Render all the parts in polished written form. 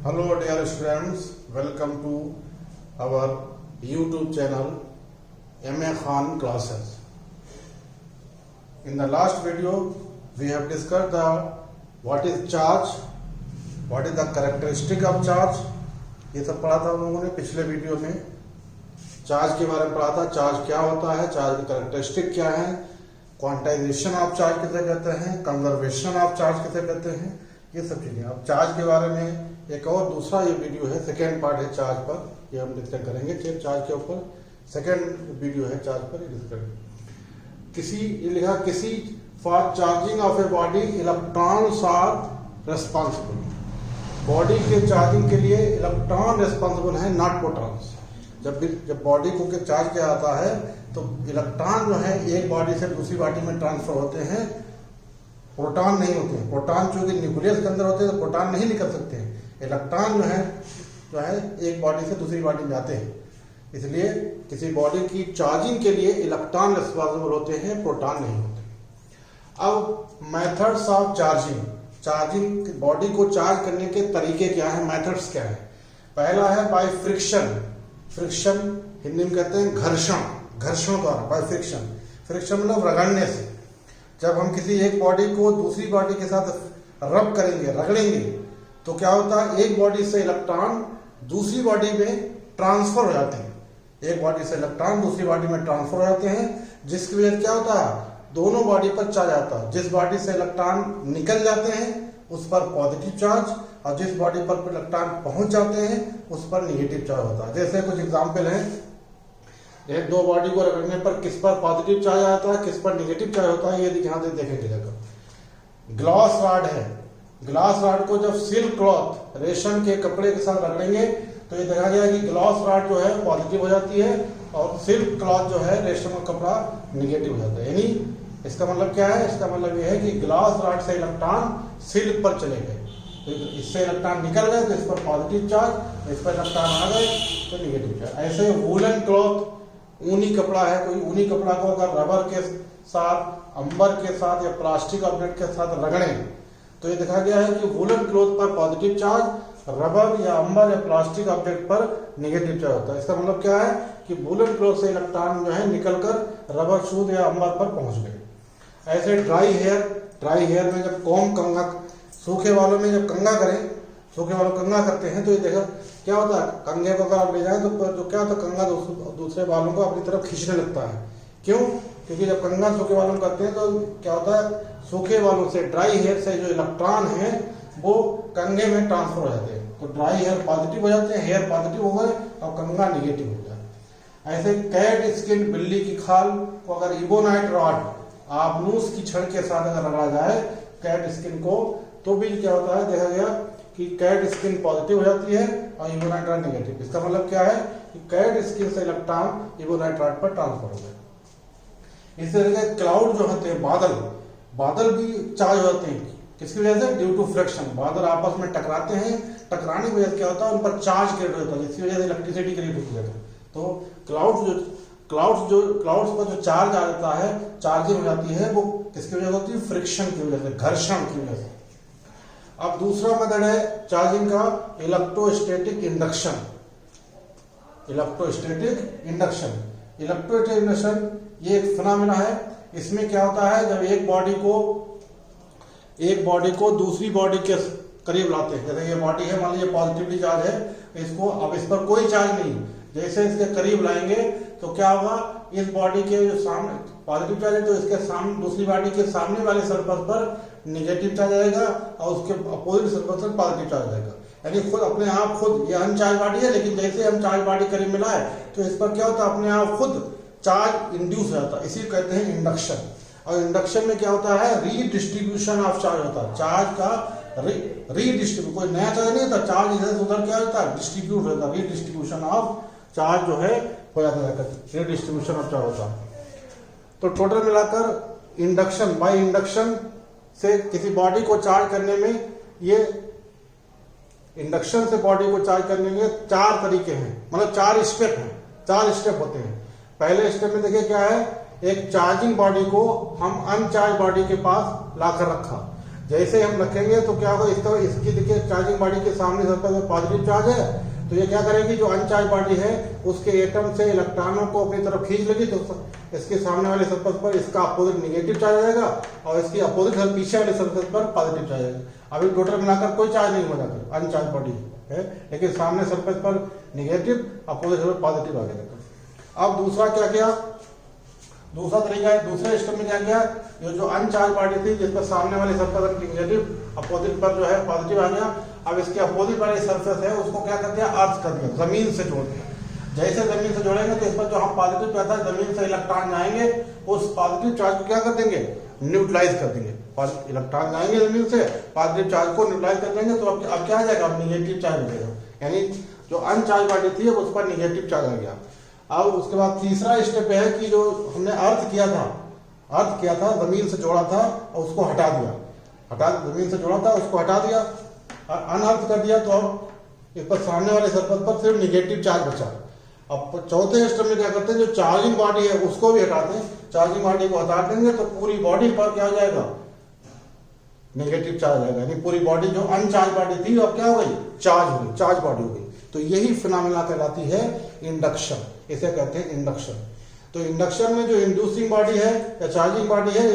Hello dear students, welcome to our YouTube channel MA Khan Classes. In the last video we have discussed what is charge, what is the characteristic of charge. ये सब पढ़ा था हम लोगों ने पिछले video में। Charge के बारे में पढ़ा था, चार्ज क्या होता है, चार्ज की कैरेक्टरिस्टिक क्या है, क्वांटाइजेशन ऑफ चार्ज किसे कहते हैं, कंजर्वेशन ऑफ चार्ज किसे कहते हैं, ये सब चीजें। अब चार्ज के बारे में एक और दूसरा ये वीडियो है, सेकेंड पार्ट है चार्ज पर, ये हम डिस्कस करेंगे। चार्ज के ऊपर सेकेंड वीडियो है चार्ज पर, डिस्कस करेंगे। किसी for charging of a body electrons are responsible. Body के चार्जिंग के लिए इलेक्ट्रॉन रेस्पॉन्सिबल है, नॉट प्रोटॉन्स। जब बॉडी को के चार्ज किया जाता है तो इलेक्ट्रॉन जो है एक बॉडी से दूसरी बॉडी में ट्रांसफर होते हैं, प्रोटॉन नहीं होते हैं। प्रोटॉन चूंकि न्यूक्लियस के अंदर होते हैं तो प्रोटॉन नहीं निकल सकते हैं। इलेक्ट्रॉन जो है एक बॉडी से दूसरी बॉडी में जाते हैं। इसलिए किसी बॉडी की चार्जिंग के लिए इलेक्ट्रॉन रिस्पॉन्सिबल होते हैं, प्रोटॉन नहीं होते। अब मेथड्स ऑफ चार्जिंग बॉडी को चार्ज करने के तरीके क्या है, मेथड्स क्या है। पहला है बाय फ्रिक्शन हिंदी में कहते हैं घर्षण द्वारा, बाय फ्रिक्शन मतलब रगड़ने से। जब हम किसी एक बॉडी को दूसरी बॉडी के साथ रब करेंगे, रगड़ेंगे, तो क्या होता है, एक बॉडी से इलेक्ट्रॉन दूसरी बॉडी में ट्रांसफर हो जाते हैं। एक बॉडी से इलेक्ट्रॉन दूसरी बॉडी में ट्रांसफर हो जाते हैं, जिसकी वजह से क्या होता है, दोनों बॉडी पर चार्ज आता है। जिस बॉडी से इलेक्ट्रॉन निकल जाते हैं उस पर पॉजिटिव चार्ज, और जिस बॉडी पर इलेक्ट्रॉन पहुंच जाते हैं उस पर निगेटिव चार्ज होता है। जैसे कुछ एग्जांपल हैं, एक दो बॉडी को रगड़ने पर किस पर पॉजिटिव चार्ज आता है, किस पर निगेटिव चार्ज होता है, ये ध्यान से देखेंगे। जगह ग्लास रॉड है, ग्लास रॉड को जब सिल्क क्लॉथ रेशम के कपड़े के साथ रगड़ेंगे तो ये देखा गया कि ग्लास रॉड जो है पॉजिटिव हो जाती है और सिल्क क्लॉथ जो है रेशम का कपड़ा निगेटिव हो जाता है। यानी इसका मतलब क्या है, इसका मतलब ये है कि ग्लास रॉड से इलेक्ट्रॉन सिल्क पर चले गए तो इससे इलेक्ट्रॉन निकल गए तो इस पर पॉजिटिव चार्ज, इस पर इलेक्ट्रॉन आ गए तो निगेटिव चार्ज। ऐसे वूलन क्लॉथ, ऊनी कपड़ा है, कोई ऊनी कपड़ा को अगर रबर के साथ, अंबर के साथ या प्लास्टिक ऑब्जेक्ट के साथ रगड़ें तो ये देखा गया है कि वूलन क्लॉथ पर पॉजिटिव चार्ज, रबर या अंबर या प्लास्टिक ऑब्जेक्ट पर नेगेटिव चार्ज होता है। इसका मतलब क्या है कि वूलन क्लॉथ से इलेक्ट्रॉन जो है निकलकर रबर शूज या अंबर पर पहुंच गए। ऐसे ड्राई हेयर में जब कॉम कंघा, सूखे बालों में जब कंघा करें, सूखे बालों कंघा करते हैं तो ये देखा क्या होता है, कंघे को अगर आप ले जाए तो क्या होता है, कंघा दूसरे बालों को अपनी तरफ खींचने लगता है। क्यों? क्योंकि जब कंघा सूखे बालों करते हैं तो क्या होता है, सूखे बालों से, ड्राई हेयर से जो इलेक्ट्रॉन है वो कंघे में ट्रांसफर हो जाते हैं। तो ड्राई हेयर पॉजिटिव हो जाते हैं, हेयर पॉजिटिव हो गए और कंघा निगेटिव हो जाए। ऐसे कैट स्किन, बिल्ली की खाल को अगर इबोनाइट रॉड, आपनूस की छड़ के साथ अगर रगड़ा जाए कैट स्किन को, तो भी क्या होता है, देखा गया कि कैट स्किन पॉजिटिव हो जाती है और इबोनाइट रॉड निगेटिव। इसका मतलब क्या है कि कैट स्किन से इलेक्ट्रॉन इबोनाइट रॉड पर ट्रांसफर हो गए। इस तरह के क्लाउड जो होते हैं, बादल भी चार्ज होते हैं। किसकी वजह से? Due to friction. बादल आपस में टकराते हैं, टकराने की वजह से क्या होता है, उन पर चार्ज क्रिएट होता है, जिसकी वजह से इलेक्ट्रिसिटी क्रिएट होती है। तो क्लाउड्स पर जो चार्ज आ जाता है, चार्जिंग हो जाती है, वो किसकी वजह से होती है? फ्रिक्शन की वजह से, घर्षण की वजह से। अब दूसरा मेथड है चार्जिंग का, इलेक्ट्रोस्टैटिक इंडक्शन। ये एक फिनोमेना है। इसमें क्या होता है, जब एक बॉडी को दूसरी बॉडी के करीब लाते हैं, जैसे ये बॉडी है, मान लीजिए पॉजिटिवली चार्ज है, इसको अब इस पर कोई चार्ज नहीं, जैसे इसके करीब लाएंगे तो क्या होगा, इस बॉडी के जो सामने पॉजिटिव चार्ज है तो इसके सामने, दूसरी बॉडी के सामने वाले सरफेस पर निगेटिव चार्ज आएगा और उसके अपोजिट सरफेस पर पॉजिटिव चार्ज आएगा। यानी खुद ये अनचार्ज बॉडी है, लेकिन जैसे हम चार्ज बॉडी करीब मिलाए तो इस पर क्या होता है, अपने आप खुद चार्ज इंड्यूस हो जाता है। इसी कहते हैं इंडक्शन। और इंडक्शन में क्या होता है, रीडिस्ट्रीब्यूशन ऑफ चार्ज होता है। चार्ज का रीडिस्ट्रीब्यूट, कोई नया चार्ज नहीं होता, चार्ज इधर से उधर क्या होता है, डिस्ट्रीब्यूट होता है। रीडिस्ट्रीब्यूशन ऑफ चार्ज जो है हो जाता है, रीडिस्ट्रीब्यूशन ऑफ चार्ज होता है। तो टोटल मिलाकर बाय इंडक्शन से किसी बॉडी को चार्ज करने में, ये इंडक्शन से बॉडी को चार्ज करने में 4 तरीके हैं, मतलब 4 स्टेप हैं, 4 स्टेप होते हैं। पहले स्टेप में देखिए क्या है, एक चार्जिंग बॉडी को हम अनचार्ज बॉडी के पास लाकर रखा, जैसे हम रखेंगे तो क्या होगा, इस तरह इसकी देखिए चार्जिंग बॉडी के सामने सरफेस में पॉजिटिव चार्ज है, तो ये क्या करेगी, जो अनचार्ज बॉडी है उसके एटम से इलेक्ट्रॉनों को अपनी तरफ खींच लेगी, तो इसके सामने वाले सरफेस पर इसका अपोजिट निगेटिव चार्ज आएगा और इसकी अपोजिट पीछे वाले सरफेस पर पॉजिटिव चार्ज आएगा। अभी टोटल मिलाकर कोई चार्ज नहीं हो जाता, अनचार्ज बॉडी है, लेकिन सामने सरफेस पर निगेटिव, अपोजिट पर पॉजिटिव आ गया। अब दूसरा क्या किया, दूसरा तरीका है, दूसरे स्टेप में क्या किया, ये जो अनचार्ज बॉडी थी जिस पर सामने वाले सरफेस पर निगेटिव, अपोजिट पर जो है पॉजिटिव आ गया, अब इसके अपोजिट वाले सरफेस है उसको क्या कर दिया, अर्थ कर दिया, जमीन से जोड़ दिया। जैसे जमीन से जोड़ेंगे तो इस पर जो हम पॉजिटिव कहता है, जमीन से इलेक्ट्रॉन जाएंगे, उस पॉजिटिव चार्ज को क्या कर देंगे, न्यूट्रलाइज कर देंगे। इलेक्ट्रॉन जाएंगे जमीन से, पॉजिटिव चार्ज को न्यूट्रलाइज कर देंगे, तो अब क्या आ जाएगा, निगेटिव चार्ज मिलेगा, यानी जो अनचार्ज बॉडी थी उस पर निगेटिव चार्ज आ गया। अब उसके बाद तीसरा स्टेप है कि जो हमने अर्थ किया था, जमीन से जोड़ा था और उसको हटा दिया, जमीन से जोड़ा था उसको हटा दिया, अनअर्थ कर दिया, तो अब इस पर सामने वाले सरफेस पर सिर्फ निगेटिव चार्ज बचा। अब चौथे स्टेप में क्या करते हैं, जो चार्जिंग बॉडी है उसको भी हटाते हैं, चार्जिंग बॉडी को हटा देंगे तो पूरी बॉडी पर क्या हो जाएगा, नेगेटिव चार्ज आएगा, यानी पूरी बॉडी जो अनचार्ज बॉडी थी अब क्या हो गई, चार्ज हो गई, चार्ज बॉडी हो गई। तो यही फिनोमेना कहलाती है इंडक्शन, इसे कहते हैं इंडक्शन। तो इंडक्शन में जो इंड्यूसिंग बॉडी है या चार्जिंग बॉडी है,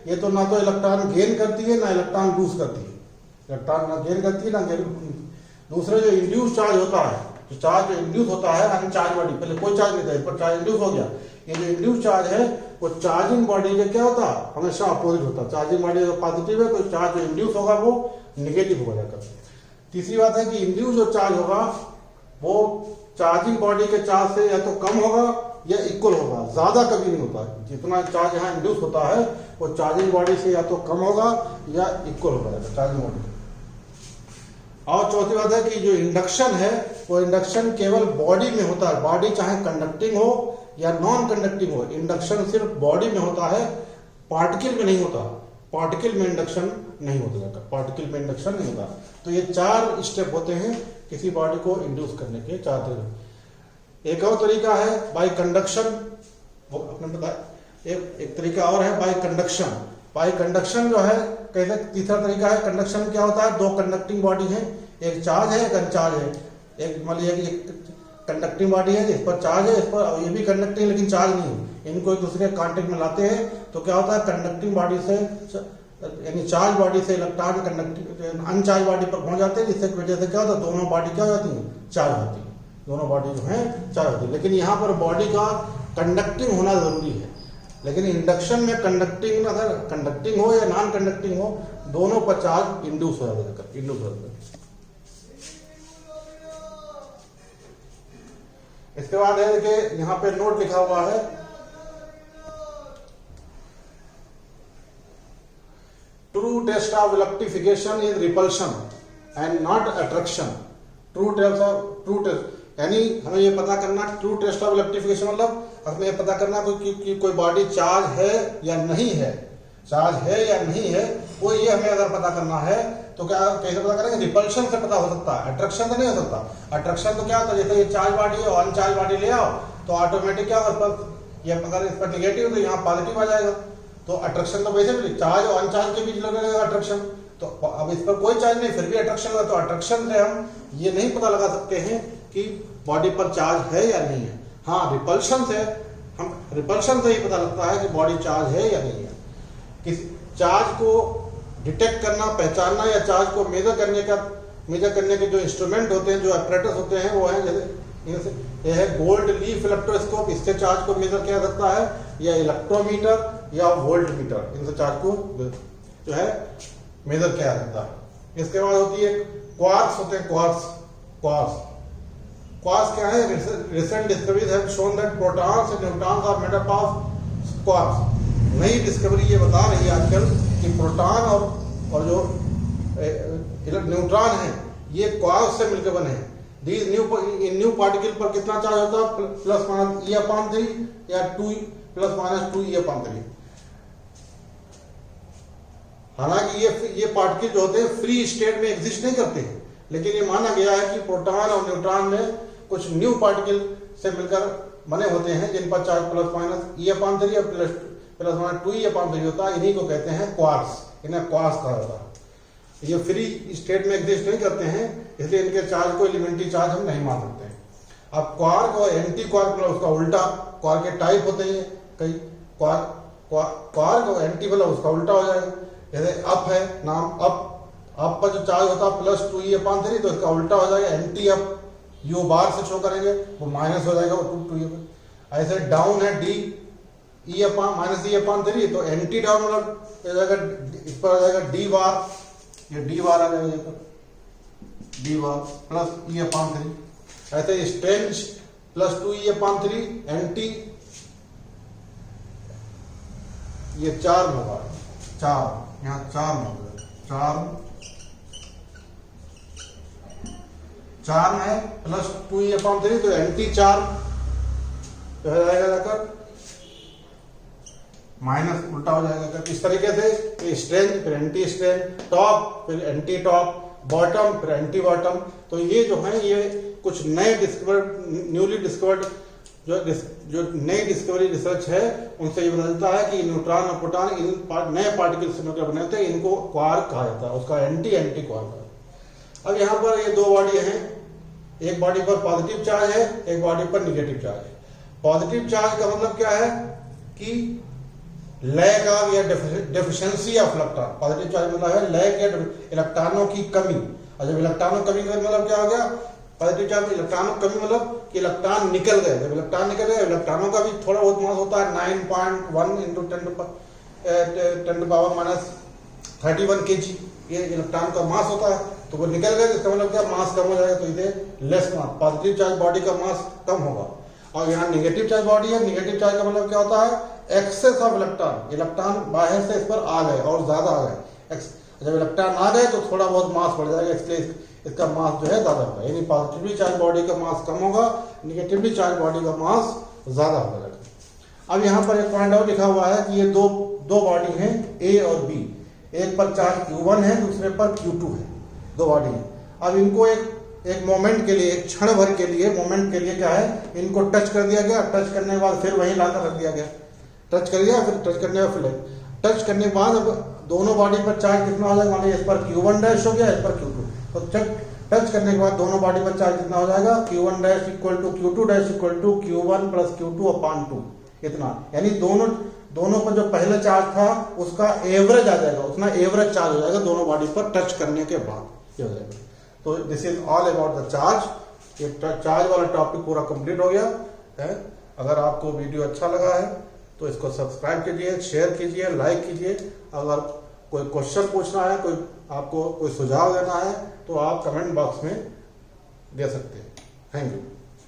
ये तो ना तो इलेक्ट्रॉन गेन करती है ना इलेक्ट्रॉन लूज करती है, इलेक्ट्रॉन ना गेन करती है ना गेन। दूसरे जो इंड्यूस चार्ज होता है, जो चार्ज जो इंड्यूस होता है अनचार्ज बॉडी, पहले कोई चार्ज नहीं था, इस पर चार्ज इंड्यूस हो गया, ये जो इंड्यूस चार्ज है वो चार्जिंग बॉडी में क्या होता है, हमेशा अपोजिट होता है। चार्जिंग बॉडी जो पॉजिटिव है तो चार्ज जो इंड्यूस होगा वो निगेटिव हो जाएगा। तीसरी बात है कि इंड्यूस जो चार्ज होगा वो चार्जिंग बॉडी के चार्ज से या तो कम होगा या इक्वल होगा, ज्यादा कभी नहीं होता। जितना चार्ज यहाँ इंड्यूस होता है वो चार्जिंग बॉडी से या तो कम होगा या इक्वल होगा चार्जिंग बॉडी। और चौथी बात है कि जो इंडक्शन है वो इंडक्शन केवल बॉडी में होता है, बॉडी चाहे कंडक्टिंग हो या नॉन कंडक्टिंग हो, इंडक्शन सिर्फ बॉडी में होता है, पार्टिकल में नहीं होता, पार्टिकल में इंडक्शन नहीं होता, पार्टिकल में इंडक्शन नहीं होता। तो ये 4 स्टेप होते हैं किसी बॉडी को इंड्यूस करने के, 4 तरीके। एक और तरीका है बाय कंडक्शन, वो आपने बताया। एक तरीका और है बाय कंडक्शन। बाय कंडक्शन जो है कैसे, तीसरा तरीका है कंडक्शन। क्या होता है, 2 कंडक्टिंग बॉडी है, एक चार्ज है एक अनचार्ज है। एक मान लीजिए कंडक्टिंग बॉडी है, इस पर चार्ज है, इस पर ये भी कंडक्टिंग लेकिन चार्ज नहीं है, इनको एक दूसरे कांटेक्ट में लाते हैं तो क्या होता है, कंडक्टिंग बॉडी से यानी चार्ज बॉडी से इलेक्ट्रॉन कंडक्टिंग अनचार्ज बॉडी पर पहुंच जाते हैं, जिससे वजह से क्या होता है, दोनों बॉडी क्या हो जाती है, चार्ज होती है, दोनों बॉडी जो है चार्ज होती है। लेकिन यहाँ पर बॉडी का कंडक्टिंग होना जरूरी है, लेकिन इंडक्शन में कंडक्टिंग अगर कंडक्टिंग हो या नॉन कंडक्टिंग हो, दोनों पर चार्ज इंड्यूस हो जाता है, इंड्यूस हो जाता है। इसके बाद है देखिए यहाँ पे नोट लिखा हुआ है, true test of electrification is repulsion and not attraction. True test यानी हमें ये पता करना, ट्रू टेस्ट ऑफ इलेक्ट्रिफिकेशन मतलब हमें ये पता करना कि कोई बॉडी चार्ज है या नहीं है, चार्ज है या नहीं है, वो ये हमें अगर पता करना है तो क्या कैसे पता करेंगे, रिपल्शन से पता हो सकता है, अट्रैक्शन से नहीं हो सकता। अट्रैक्शन तो क्या होता है, जैसे ये चार्ज बॉडी है और अनचार्ज बॉडी ले आओ तो ऑटोमेटिक क्या होगा, ये अगर इस पर निगेटिव तो यहाँ पॉजिटिव आ जाएगा, तो अट्रैक्शन तो वैसे भी चार्ज और अनचार्ज के बीच लगेगा अट्रैक्शन। तो अब इस पर कोई चार्ज नहीं फिर भी अट्रैक्शन होगा, तो अट्रैक्शन से हम ये नहीं पता लगा सकते हैं कि बॉडी पर चार्ज है या नहीं है। हाँ, रिपल्शन से ही पता लगता है कि बॉडी चार्ज है या नहीं है। किस चार्ज को डिटेक्ट करना, पहचानना या चार्ज को मेजर करने के जो इंस्ट्रूमेंट होते हैं, जो ऑपरेटर्स होते हैं, वो है जैसे ये है गोल्ड लीफ इलेक्ट्रोस्कोप, इससे चार्ज को मेजर किया जाता है, या इलेक्ट्रोमीटर या वोल्ट मीटर, इनसे चार्ज को जो है मेजर किया जाता है। इसके बाद होती है क्वार्क्स होते हैं, क्वार्क्स क्या है, recent discoveries have shown that protons and neutrons are made up of quarks. नई डिस्कवरी ये बता रही है आजकल कि प्रोटॉन और जो न्यूट्रॉन है ये क्वार्क्स से मिलकर बने हैं। These न्यू पार्टिकल पर कितना चार्ज होता है, प्लस माइनस E/3 या 2 प्लस माइनस 2 E/3। हालांकि ये पार्टिकल जो होते हैं फ्री स्टेट में एग्जिस्ट नहीं करते हैं, लेकिन ये माना गया है कि प्रोटॉन और न्यूट्रॉन में कुछ न्यू पार्टिकल से मिलकर बने होते हैं, जिन पर चार्ज प्लस माइनस E/3 या प्लस माइनस 2 E/3 होता है। इन्हीं को कहते हैं क्वार्क्स, इन्हें क्वार्क्स कहा जाता है। ये फ्री स्टेट में एग्जिस्ट नहीं करते हैं, इसलिए इनके चार्ज को एलिमेंट्री चार्ज हम नहीं मान सकते हैं। अब क्वार्क और एंटी क्वार्क मतलब उसका उल्टा, क्वार्क के टाइप होते हैं कई, क्वार्क और एंटी मतलब उसका उल्टा हो जाएगा। जैसे अप है नाम, अप पर जो चार्ज होता है +2e/3, तो इसका उल्टा हो जाएगा एंटी अप, यू बार से शो करेंगे वो माइनस हो जाएगा, वो 2e। ऐसे डाउन है डी -e/3, तो एंटी डाउन मतलब इस पर आ जाएगा डी बार, ये डी बार आ जाएगा, डी बार +e/3। ऐसे स्ट्रेंज +2e/3, एंटी ये 4 में होगा, 4 यहाँ 4 में होगा, 4 में +2e/3, तो एंटी 4 हो जाएगा जाकर माइनस उल्टा हो जाएगा। इस तरीके से स्ट्रेंथ फिर एंटी स्ट्रेंथ, टॉप फिर एंटी टॉप, बॉटम फिर एंटी बॉटम। तो ये जो है ये कुछ नए न्यूली डिस्कवर्ड जो नई डिस्कवरी रिसर्च है उनसे ये बताता है कि न्यूट्रॉन और प्रोटॉन इन नए पार्टिकल से मिलकर बने होते हैं, इनको क्वार्क कहा जाता है, उसका एंटी क्वार्क। अब यहाँ पर ये दो बॉडी हैं, एक बॉडी पर पॉजिटिव चार्ज है, एक बॉडी पर निगेटिव चार्ज है। पॉजिटिव चार्ज का मतलब क्या है कि लैक ऑफ या deficiency of electron. Positive charge मतलब है लैक या इलेक्ट्रॉनों की कमी। और जब इलेक्ट्रॉनों की कमी का मतलब क्या हो गया, पॉजिटिव चार्ज में इलेक्ट्रॉनों की कमी मतलब कि इलेक्ट्रॉन निकल गए। जब इलेक्ट्रॉन निकल गए, इलेक्ट्रॉनों का भी थोड़ा बहुत मास होता है 9.1 × 10⁻31 kg, ये इलेक्ट्रॉन का मास होता है। तो वो निकल गए, इसका मतलब क्या मास कम हो जाएगा, तो इसे लेस मास, पॉजिटिव चार्ज बॉडी का मास कम होगा। और यहाँ निगेटिव चार्ज बॉडी है, निगेटिव चार्ज का मतलब क्या होता है, एक्सेस ऑफ इलेक्ट्रॉन, इलेक्ट्रॉन बाहर से इस पर आ गए और ज्यादा आ गए। जब इलेक्ट्रॉन आ गए तो थोड़ा बहुत मास बढ़ जाएगा, इसलिए इसका मास जो है ज्यादा होगा। यानी पॉजिटिवली चार्ज बॉडी का मास कम होगा, निगेटिवली चार्ज बॉडी का मास ज्यादा हो जाएगा। अब यहाँ पर एक पॉइंट और लिखा हुआ है कि ये दो बॉडी हैं ए और बी, एक पर चार्ज Q1 है, दूसरे पर Q2 है, दो बॉडी है। अब इनको एक मोमेंट के लिए, एक क्षण भर के लिए, मोमेंट के लिए क्या है, इनको टच कर दिया गया, टच करने के बाद फिर वहीं लाकर रख दिया गया, टच कर दिया, फिर टच करने के बाद फिर टच करने के बाद अब दोनों बॉडी पर चार्ज कितना हो जाएगा, मान लीजिए इस पर Q1 डैश हो गया, इस पर Q2, तो टच करने के बाद दोनों बॉडी पर चार्ज कितना हो जाएगा, Q1 dash equal to Q2 dash equal to Q1 + Q2/2, इतना। यानी दोनों पर जो पहला चार्ज था उसका एवरेज आ जाएगा, उतना एवरेज चार्ज हो जाएगा दोनों बॉडी पर टच करने के बाद, ये हो जाएगा। तो this is all about the charge. ये चार्ज वाला टॉपिक पूरा कंप्लीट हो गया है। अगर आपको वीडियो अच्छा लगा है तो इसको सब्सक्राइब कीजिए, शेयर कीजिए, लाइक कीजिए। अगर कोई क्वेश्चन पूछना है, आपको कोई सुझाव देना है तो आप कमेंट बॉक्स में दे सकते हैं। Thank you.